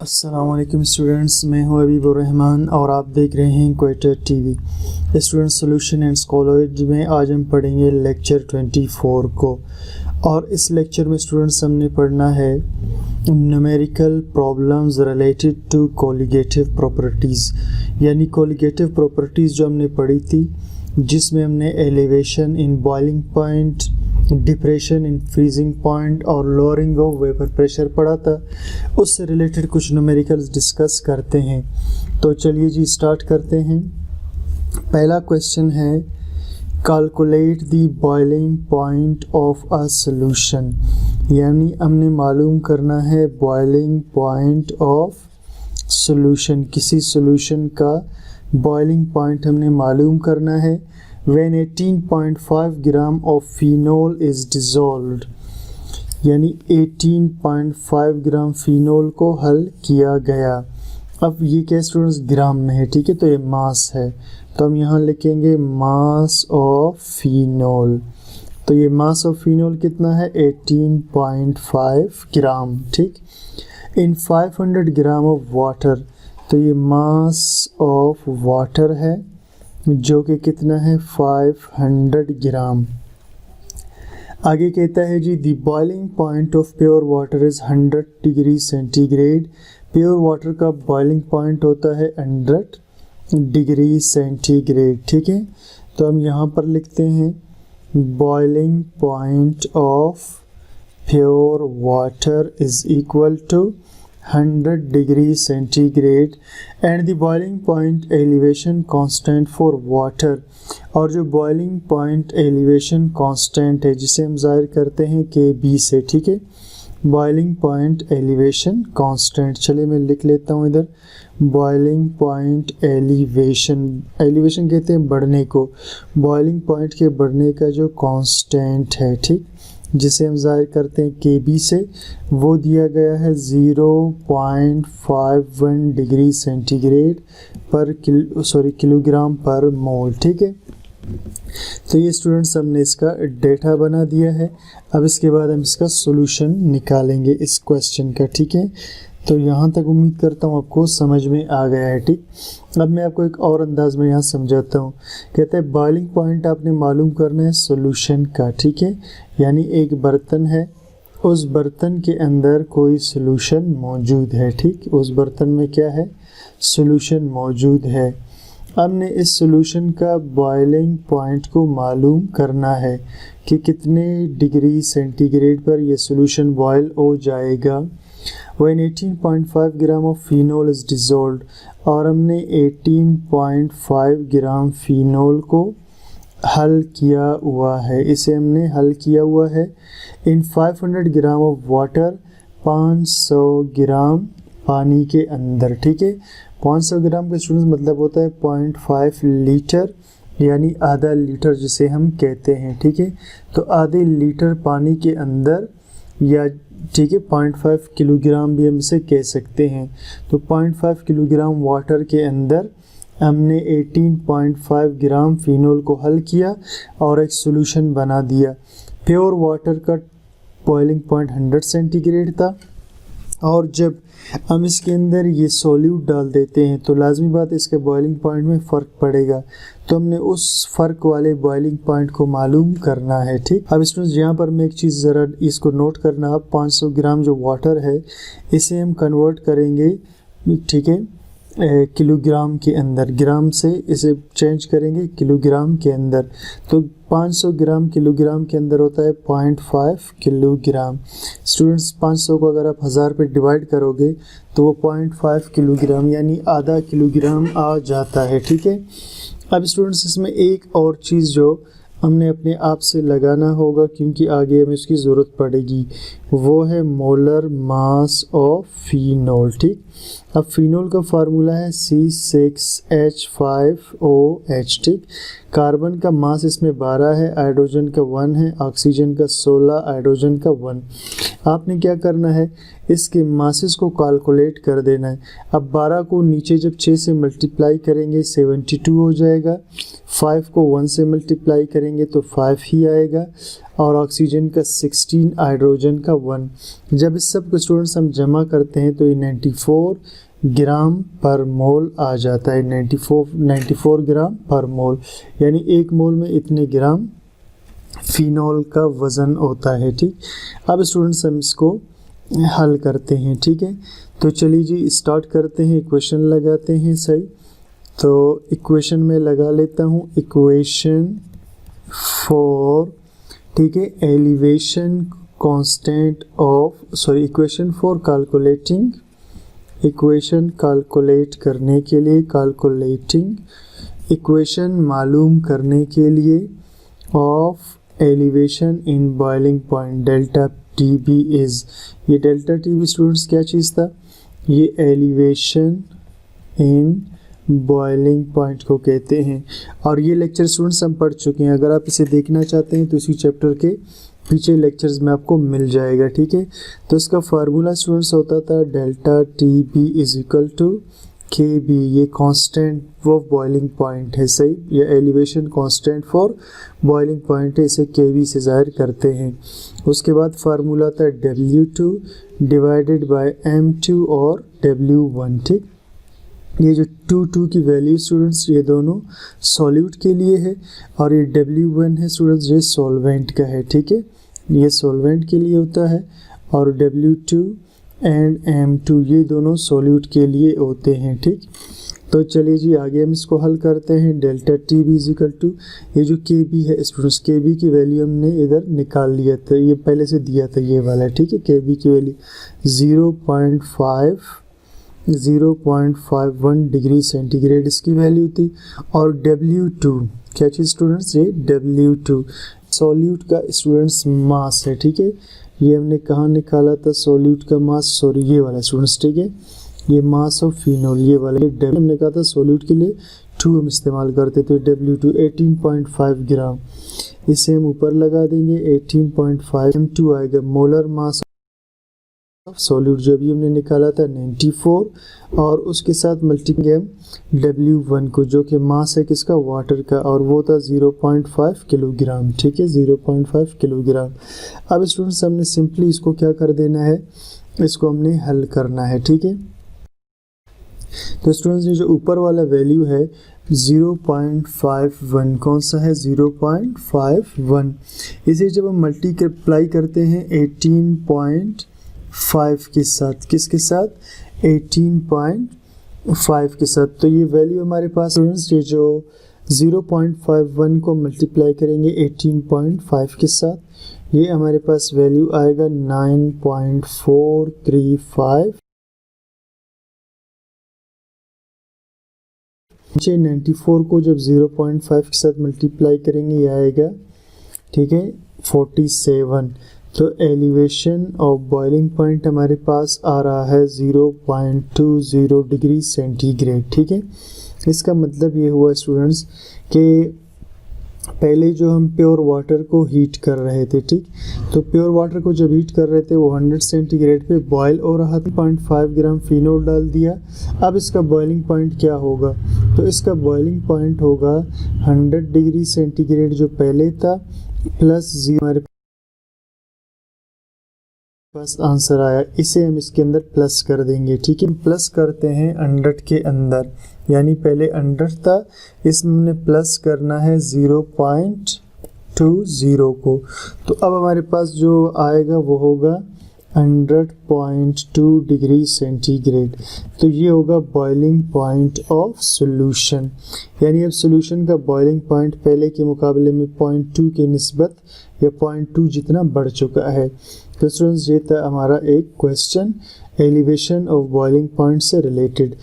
अस्सलाम वालेकुम स्टूडेंट्स, मैं हूं हबीबुर रहमान और आप देख रहे हैं क्वेटर TV. Student solution and scholars में आज हम पढ़ेंगे लेक्चर 24 को। और इस लेक्चर में स्टूडेंट्स हमने पढ़ना है numerical problems related to colligative properties, यानी कोलिगेटिव प्रॉपर्टीज़ जो हमने पढ़ी थी, जिसमें हमने elevation in boiling point, depression in freezing point और लोअरिंग ऑफ वेपर प्रेशर पढ़ा था। उससे रिलेटेड कुछ न्यूमेरिकल्स डिस्कस करते हैं। तो चलिए जी स्टार्ट करते हैं। पहला क्वेश्चन है calculate the boiling point of a solution, यानी हमने मालूम करना है बॉइलिंग पॉइंट ऑफ सॉल्यूशन। किसी सॉल्यूशन का बॉइलिंग पॉइंट हमने मालूम करना है। When 18.5 gram of phenol is dissolved, यानी 18.5 ग्राम फिनोल को हल किया गया। अब ये क्या स्टूडेंट्स ग्राम में है, ठीक है, तो ये मास है, तो हम यहाँ लिखेंगे मास ऑफ फिनोल। तो ये मास ऑफ फिनोल कितना है 18.5 ग्राम, ठीक। इन 500 ग्राम ऑफ वाटर, तो ये मास ऑफ वाटर है जो कि कितना है 500 ग्राम। आगे कहता है जी the boiling point of pure water is 100 degree centigrade. Pure water का बॉइलिंग पॉइंट होता है 100 डिग्री सेंटीग्रेड, ठीक है। तो हम यहाँ पर लिखते हैं boiling point of pure water is equal to 100 degree centigrade and the boiling point elevation constant for water. और जो बॉइलिंग पॉइंट एलिवेशन कांस्टेंट है, जिसे हम जाहिर करते हैं KB से, ठीक है, बॉइलिंग पॉइंट एलिवेशन कांस्टेंट। चलिए मैं लिख लेता हूँ इधर बॉइलिंग पॉइंट एलिवेशन। एलिवेशन कहते हैं बढ़ने को, बॉइलिंग पॉइंट के बढ़ने का जो कांस्टेंट है, ठीक, जिसे हम जाहिर करते हैं KB से, वो दिया गया है 0.51 डिग्री सेंटीग्रेड पर किलोग्राम पर मोल, ठीक है। तो ये स्टूडेंट्स हमने इसका डेटा बना दिया है। अब इसके बाद हम इसका सॉल्यूशन निकालेंगे इस क्वेश्चन का, ठीक है। तो यहाँ तक उम्मीद करता हूँ आपको समझ में आ गया है, ठीक। अब मैं आपको एक और अंदाज में यहाँ समझाता हूँ। कहते हैं बॉइलिंग पॉइंट आपने मालूम करना है सॉल्यूशन का, ठीक है, यानी एक बर्तन है, उस बर्तन के अंदर कोई सॉल्यूशन मौजूद है, ठीक। उस बर्तन में क्या है, सॉल्यूशन मौजूद है। हमने इस सॉल्यूशन का बॉइलिंग पॉइंट को मालूम करना है कि कितने डिग्री सेंटीग्रेड पर यह सॉल्यूशन बॉयल हो जाएगा। When 18.5 gram of phenol is dissolved, और हमने 18.5 ग्राम फिनोल को हल किया हुआ है, इसे हमने हल किया हुआ है। इन 500 ग्राम ऑफ वाटर, 500 ग्राम पानी के अंदर, ठीक है। 500 ग्राम का स्टूडेंट्स मतलब होता है 0.5 लीटर, यानी आधा लीटर जिसे हम कहते हैं, ठीक है। तो आधे लीटर पानी के अंदर, या ठीक है 0.5 किलोग्राम भी हम इसे कह सकते हैं। तो 0.5 किलोग्राम वाटर के अंदर हमने 18.5 ग्राम फिनोल को हल किया और एक सॉल्यूशन बना दिया। प्योर वाटर का बॉइलिंग पॉइंट 100 सेंटीग्रेड था, और जब हम इसके अंदर ये सॉल्यूट डाल देते हैं तो लाजमी बात है इसके बॉइलिंग पॉइंट में फ़र्क पड़ेगा। तो हमने उस फ़र्क वाले बॉइलिंग पॉइंट को मालूम करना है, ठीक। अब स्टूडेंट्स यहाँ पर मैं एक चीज़ ज़रा इसको नोट करना, अब 500 ग्राम जो वाटर है इसे हम कन्वर्ट करेंगे, ठीक है, किलोग्राम के अंदर। ग्राम से इसे चेंज करेंगे किलोग्राम के अंदर। तो 500 ग्राम किलोग्राम के अंदर होता है 0.5 किलोग्राम। स्टूडेंट्स 500 को अगर आप 1000 पे डिवाइड करोगे तो वो 0.5 किलोग्राम यानी आधा किलोग्राम आ जाता है, ठीक है। अब स्टूडेंट्स इसमें एक और चीज़ जो हमने अपने आप से लगाना होगा, क्योंकि आगे हमें इसकी ज़रूरत पड़ेगी, वो है मोलर मास ऑफ फिनोल, ठीक। अब फिनोल का फार्मूला है C6H5OH, ठीक। कार्बन का मास इसमें 12 है, हाइड्रोजन का 1 है, ऑक्सीजन का 16, हाइड्रोजन का 1। आपने क्या करना है, इसके मासेस को कैलकुलेट कर देना है। अब 12 को नीचे जब 6 से मल्टीप्लाई करेंगे 72 हो जाएगा, 5 को 1 से मल्टीप्लाई करेंगे तो 5 ही आएगा, और ऑक्सीजन का 16, हाइड्रोजन का 1। जब इस सब को स्टूडेंट्स हम जमा करते हैं तो ये 94 ग्राम पर मोल आ जाता है। 94 ग्राम पर मोल, यानी 1 मोल में इतने ग्राम फिनॉल का वज़न होता है। ठीक, अब स्टूडेंट्स हम इसको हल करते हैं। ठीक है, तो चलिए जी स्टार्ट करते हैं, इक्वेशन लगाते हैं। सही, तो इक्वेशन में लगा लेता हूँ, इक्वेशन फॉर, ठीक है, elevation constant of, sorry equation for calculating, equation calculate करने के लिए, कैलकुलेटिंग इक्वेशन मालूम करने के लिए of elevation in boiling point delta T B is, ये डेल्टा टी बी स्टूडेंट्स क्या चीज़ था, ये एलिवेशन इन बॉइलिंग पॉइंट को कहते हैं। और ये लेक्चर स्टूडेंट्स हम पढ़ चुके हैं, अगर आप इसे देखना चाहते हैं तो इसी चैप्टर के पीछे लेक्चर्स में आपको मिल जाएगा। ठीक है, तो इसका फार्मूला स्टूडेंट्स होता था delta T B is equal to K B, ये कांस्टेंट ऑफ बॉइलिंग पॉइंट है। सही, ये elevation constant for boiling point है, इसे के बी से जाहिर करते हैं। उसके बाद फार्मूला था W2 डिवाइडेड बाय M2 और W1। ठीक, ये जो 2 की वैल्यू स्टूडेंट्स ये दोनों सॉल्यूट के लिए है, और ये W1 है स्टूडेंट्स ये सॉल्वेंट का है। ठीक है, ये सॉल्वेंट के लिए होता है, और W2 एंड M2 ये दोनों सॉल्यूट के लिए होते हैं। ठीक, तो चलिए जी आगे हम इसको हल करते हैं। Delta T B is equal to, ये जो के बी है स्टूडेंट्स, के बी की वैल्यू हमने इधर निकाल लिया था, ये पहले से दिया था ये वाला। ठीक है, के बी की वैल्यू 0.51 डिग्री सेंटीग्रेड इसकी वैल्यू थी। और W2 क्या चीज़ स्टूडेंट्स, ये W2 सॉल्यूट का स्टूडेंट्स मास है। ठीक है, ये हमने कहाँ निकाला था सॉल्यूट का मास, सॉरी ये वाला स्टूडेंट्स। ठीक है, ये मास ऑफ फिनोल, ये वाला ये हमने कहा था सॉल्यूट के लिए 2 हम इस्तेमाल करते थे, W2 18.5 ग्राम, इसे हम ऊपर लगा देंगे 18.5। M2 आएगा मोलर मास सॉल्यूट जो अभी हमने निकाला था 94, और उसके साथ मल्टीप्लाई हम W1 को जो कि मास है किसका, वाटर का, और वो था 0.5 किलोग्राम। ठीक है, 0.5 किलोग्राम। अब स्टूडेंट्स हमने सिंपली इसको क्या कर देना है, इसको हमने हल करना है। ठीक है, तो स्टूडेंट्स ये जो ऊपर वाला वैल्यू है 0.51, कौन सा है 0.51, इसे जब हम मल्टीप्लाई करते हैं 18.5 के साथ, किसके साथ 18.5 के साथ, तो ये वैल्यू हमारे पास स्टूडेंट्स ये जो 0.51 को मल्टीप्लाई करेंगे 18.5 के साथ, ये हमारे पास वैल्यू आएगा 9.435। 94 को जब 0.5 के साथ मल्टीप्लाई करेंगे ये आएगा, ठीक है, 47। तो एलिवेशन ऑफ बॉइलिंग पॉइंट हमारे पास आ रहा है 0.20 डिग्री सेंटीग्रेड। ठीक है, इसका मतलब ये हुआ स्टूडेंट्स कि पहले जो हम प्योर वाटर को हीट कर रहे थे, ठीक, तो प्योर वाटर को जब हीट कर रहे थे वो 100 सेंटीग्रेड पे बॉयल हो रहा था, 0.5 ग्राम फिनोल डाल दिया। अब इसका बॉइलिंग पॉइंट क्या होगा, तो इसका बॉइलिंग पॉइंट होगा 100 डिग्री सेंटीग्रेड जो पहले था प्लस 0, हमारे पास आंसर आया, इसे हम इसके अंदर प्लस कर देंगे। ठीक है, प्लस करते हैं 100 के अंदर, यानी पहले 100 था, इसमें हमने प्लस करना है 0.20 को, तो अब हमारे पास जो आएगा वो होगा 100.2 डिग्री सेंटीग्रेड। तो ये होगा बॉइलिंग पॉइंट ऑफ सॉल्यूशन, यानी अब सॉल्यूशन का बॉइलिंग पॉइंट पहले के मुकाबले में 0.2 की निस्बत या 0.2 जितना बढ़ चुका है। तो स्टूडेंट्स ये था हमारा एक question elevation of boiling point से रिलेटेड।